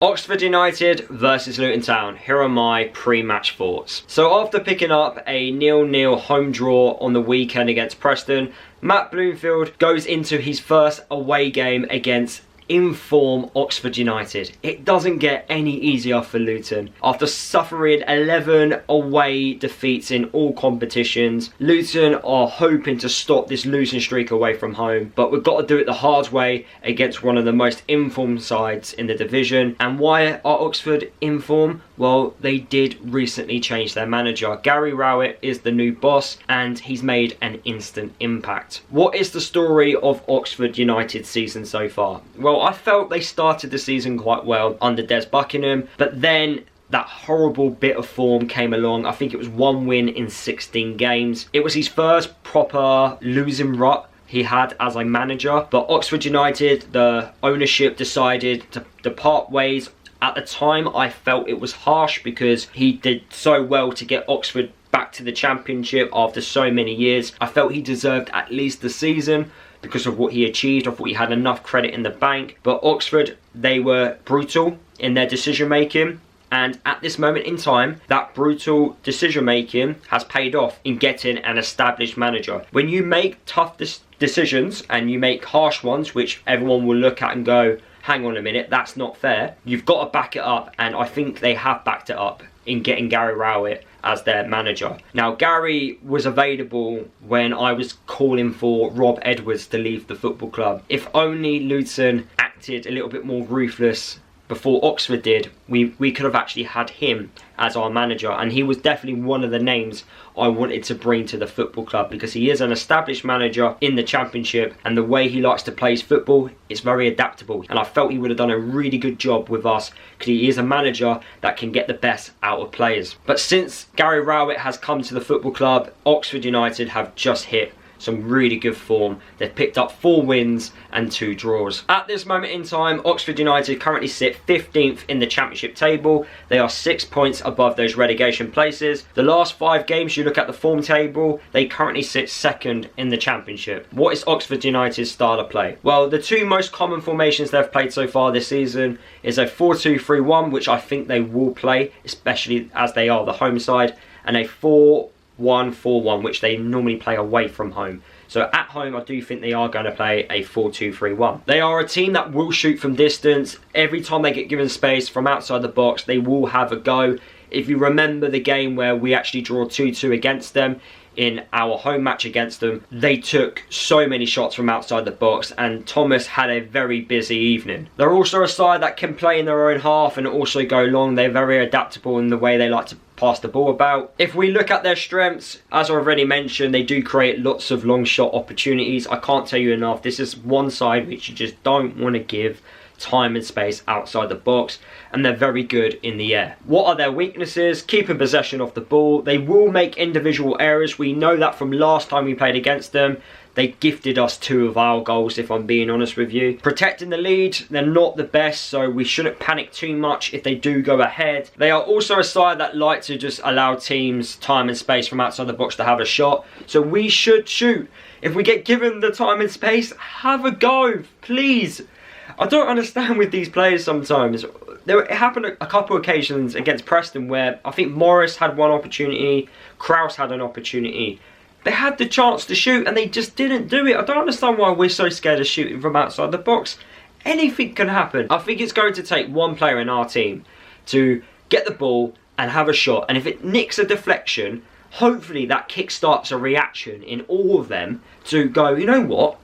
Oxford United versus Luton Town. Here are my pre-match thoughts. So after picking up a 0-0 home draw on the weekend against Preston, Matt Bloomfield goes into his first away game against in-form Oxford United. It doesn't get any easier for Luton. After suffering 11 away defeats in all competitions, Luton are hoping to stop this losing streak away from home, but we've got to do it the hard way against one of the most informed sides in the division. And why are Oxford in form? Well, they did recently change their manager. Gary Rowett is the new boss and he's made an instant impact. What is the story of Oxford United's season so far? Well, I felt they started the season quite well under Des Buckingham, but then that horrible bit of form came along. I think it was 1 win in 16 games. It was his first proper losing rut he had as a manager, but Oxford United, the ownership decided to part ways. At the time, I felt it was harsh because he did so well to get Oxford back to the Championship after so many years. I felt he deserved at least the season because of what he achieved. I thought he had enough credit in the bank. But Oxford, they were brutal in their decision making. And at this moment in time, that brutal decision making has paid off in getting an established manager. When you make tough decisions and you make harsh ones, which everyone will look at and go, hang on a minute, that's not fair, you've got to back it up. And I think they have backed it up in getting Gary Rowett as their manager. Now, Gary was available when I was calling for Rob Edwards to leave the football club. If only Luton acted a little bit more ruthless before Oxford did, we could have actually had him as our manager, and he was definitely one of the names I wanted to bring to the football club because he is an established manager in the Championship, and the way he likes to play his football is very adaptable, and I felt he would have done a really good job with us because he is a manager that can get the best out of players. But since Gary Rowett has come to the football club, Oxford United have just hit some really good form. They've picked up 4 wins and 2 draws. At this moment in time, Oxford United currently sit 15th in the Championship table. They are 6 points above those relegation places. The last 5 games, you look at the form table, they currently sit 2nd in the Championship. What is Oxford United's style of play? Well, the 2 most common formations they've played so far this season is a 4-2-3-1, which I think they will play, especially as they are the home side, and a 4-1-4-1, which they normally play away from home. So at home, I do think they are going to play a 4-2-3-1. They are a team that will shoot from distance. Every time they get given space from outside the box, they will have a go. If you remember the game where we actually draw 2-2 against them, in our home match against them, they took so many shots from outside the box and Thomas had a very busy evening. They're also a side that can play in their own half and also go long. They're very adaptable in the way they like to pass the ball about. If we look at their strengths, as I already mentioned, they do create lots of long shot opportunities. I can't tell you enough. This is one side which you just don't want to give time and space outside the box, and they're very good in the air. What are their weaknesses? Keeping possession of the ball. They will make individual errors. We know that from last time we played against them. They gifted us 2 of our goals, if I'm being honest with you. Protecting the lead, they're not the best, so we shouldn't panic too much if they do go ahead. They are also a side that like to just allow teams time and space from outside the box to have a shot, so we should shoot. If we get given the time and space, have a go, please. I don't understand with these players sometimes. It happened a couple of occasions against Preston where I think Morris had one opportunity, Kraus had an opportunity. They had the chance to shoot and they just didn't do it. I don't understand why we're so scared of shooting from outside the box. Anything can happen. I think it's going to take one player in our team to get the ball and have a shot. And if it nicks a deflection, hopefully that kickstarts a reaction in all of them to go, you know what?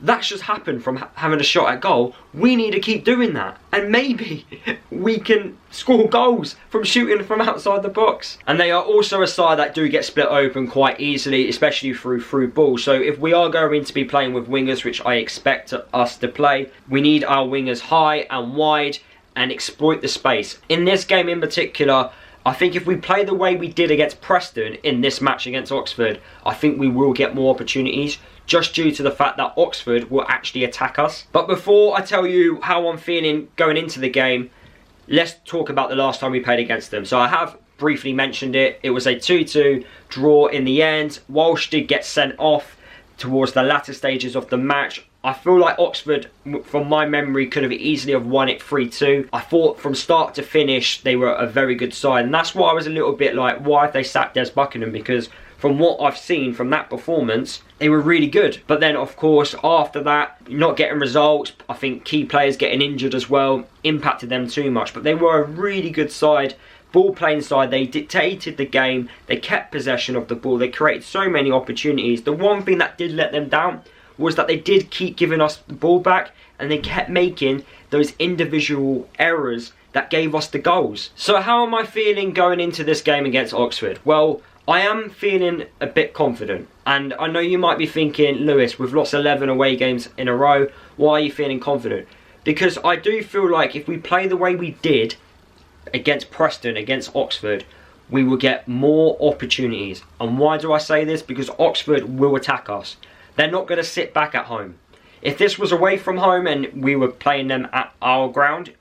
That's just happened from having a shot at goal. We need to keep doing that. And maybe we can score goals from shooting from outside the box. And they are also a side that do get split open quite easily, especially through ball. So if we are going to be playing with wingers, which I expect us to play, we need our wingers high and wide and exploit the space. In this game in particular, I think if we play the way we did against Preston in this match against Oxford, I think we will get more opportunities, just due to the fact that Oxford will actually attack us. But before I tell you how I'm feeling going into the game, let's talk about the last time we played against them. So I have briefly mentioned it. It was a 2-2 draw in the end. Walsh did get sent off towards the latter stages of the match. I feel like Oxford, from my memory, could have easily have won it 3-2. I thought from start to finish they were a very good side, and that's why I was a little bit like, why have they sacked Des Buckingham? Because from what I've seen from that performance, they were really good. But then, of course, after that, not getting results, I think key players getting injured as well, impacted them too much. But they were a really good side, ball-playing side. They dictated the game. They kept possession of the ball. They created so many opportunities. The one thing that did let them down was that they did keep giving us the ball back, and they kept making those individual errors that gave us the goals. So how am I feeling going into this game against Oxford? Well, I am feeling a bit confident, and I know you might be thinking, Lewis, we've lost 11 away games in a row, why are you feeling confident? Because I do feel like if we play the way we did against Preston, against Oxford, we will get more opportunities. And why do I say this? Because Oxford will attack us. They're not going to sit back at home. If this was away from home and we were playing them at our ground,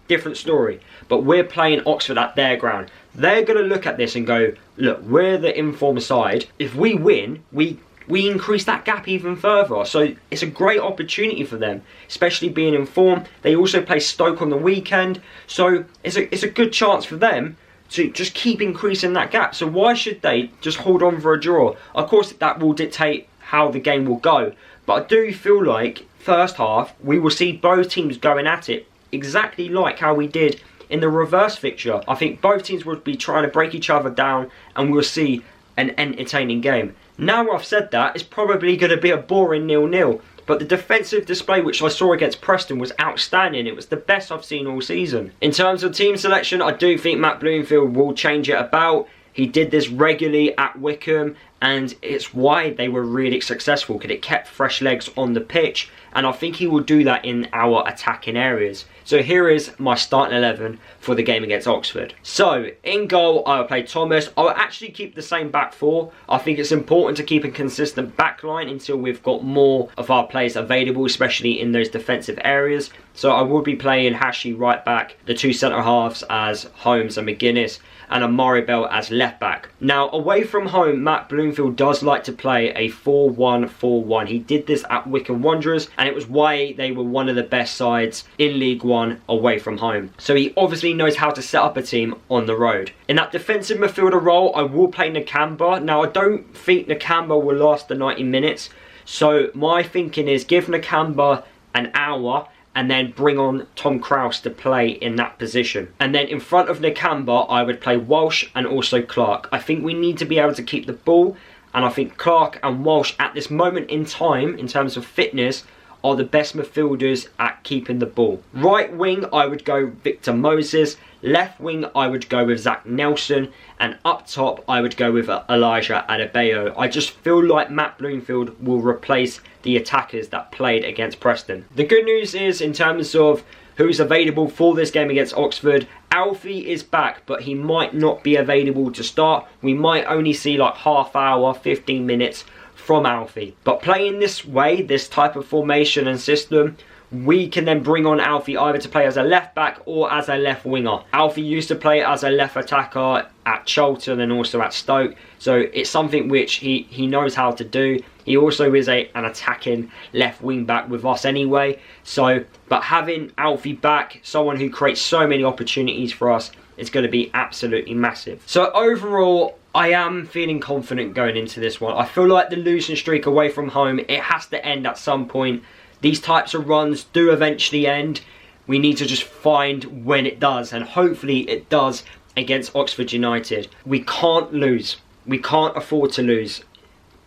different story. But we're playing Oxford at their ground. They're going to look at this and go, look, we're the informed side. If we win, we increase that gap even further. So it's a great opportunity for them, especially being informed. They also play Stoke on the weekend. So it's a good chance for them to just keep increasing that gap. So why should they just hold on for a draw? Of course, that will dictate how the game will go. But I do feel like first half, we will see both teams going at it exactly like how we did in the reverse fixture. I think both teams would be trying to break each other down, and we'll see an entertaining game. Now I've said that, it's probably going to be a boring 0-0. But the defensive display which I saw against Preston was outstanding. It was the best I've seen all season. In terms of team selection, I do think Matt Bloomfield will change it about. He did this regularly at Wycombe, and it's why they were really successful, because it kept fresh legs on the pitch, and I think he will do that in our attacking areas. So here is my starting 11 for the game against Oxford. So in goal, I will play Thomas. I will actually keep the same back four. I think it's important to keep a consistent back line until we've got more of our players available, especially in those defensive areas. So I will be playing Hashi right back, the two centre halves as Holmes and McGuinness, and a Maribel as left back. Now, away from home, Matt Bloomfield does like to play a 4-1-4-1. He did this at Wycombe Wanderers, and it was why they were one of the best sides in League One away from home. So he obviously knows how to set up a team on the road. In that defensive midfielder role, I will play Nakamba. Now, I don't think Nakamba will last the 90 minutes. So my thinking is give Nakamba an hour, and then bring on Tom Krause to play in that position. And then in front of Nakamba, I would play Walsh and also Clark. I think we need to be able to keep the ball, and I think Clark and Walsh at this moment in time, in terms of fitness, are the best midfielders at keeping the ball. Right wing, I would go Victor Moses. Left wing, I would go with Zach Nelson. And up top, I would go with Elijah Adebayo. I just feel like Matt Bloomfield will replace the attackers that played against Preston. The good news is, in terms of who's available for this game against Oxford, Alfie is back, but he might not be available to start. We might only see like half hour, 15 minutes from Alfie. But playing this way, this type of formation and system, we can then bring on Alfie either to play as a left back or as a left winger. Alfie used to play as a left attacker at Charlton and also at Stoke, so it's something which he knows how to do. He also is an attacking left wing back with us anyway. So, but having Alfie back, someone who creates so many opportunities for us, is going to be absolutely massive. So overall, I am feeling confident going into this one. I feel like the losing streak away from home, it has to end at some point. These types of runs do eventually end. We need to just find when it does, and hopefully it does against Oxford United. We can't lose. We can't afford to lose.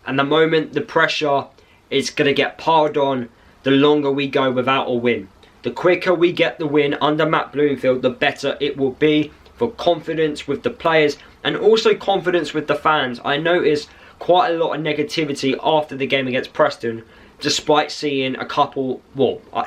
And the moment the pressure is going to get piled on, the longer we go without a win. The quicker we get the win under Matt Bloomfield, the better it will be for confidence with the players and also confidence with the fans. I noticed quite a lot of negativity after the game against Preston, despite seeing a couple,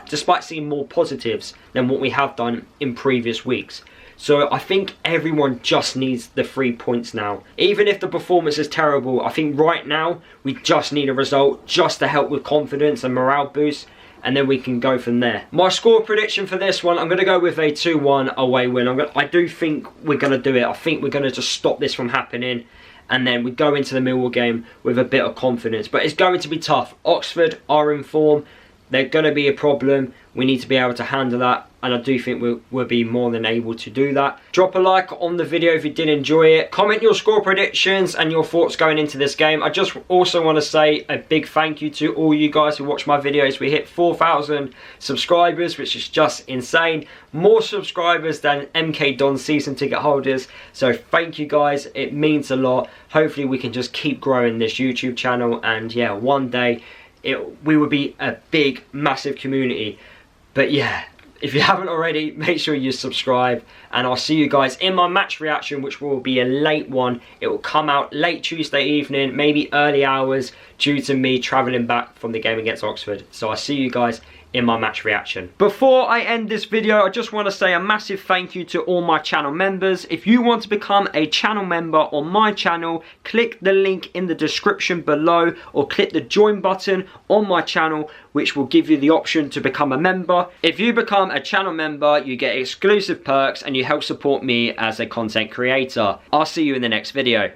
despite seeing more positives than what we have done in previous weeks. So I think everyone just needs the 3 points now. Even if the performance is terrible, I think right now we just need a result just to help with confidence and morale boost, and then we can go from there. My score prediction for this one, I'm going to go with a 2-1 away win. I do think we're going to do it. I think we're going to just stop this from happening, and then we go into the Millwall game with a bit of confidence. But it's going to be tough. Oxford are in form. They're going to be a problem. We need to be able to handle that, and I do think we'll be more than able to do that. Drop a like on the video if you did enjoy it. Comment your score predictions and your thoughts going into this game. I just also want to say a big thank you to all you guys who watch my videos. We hit 4,000 subscribers, which is just insane. More subscribers than MK Don season ticket holders. So thank you guys, it means a lot. Hopefully we can just keep growing this YouTube channel, and yeah, one day we would be a big, massive community. But yeah, if you haven't already, make sure you subscribe, and I'll see you guys in my match reaction, which will be a late one. It will come out late Tuesday evening, maybe early hours, due to me travelling back from the game against Oxford. So I'll see you guys in my match reaction. Before I end this video, I just want to say a massive thank you to all my channel members. If you want to become a channel member on my channel, click the link in the description below, or click the join button on my channel, which will give you the option to become a member. If you become a channel member, you get exclusive perks and you help support me as a content creator. I'll see you in the next video.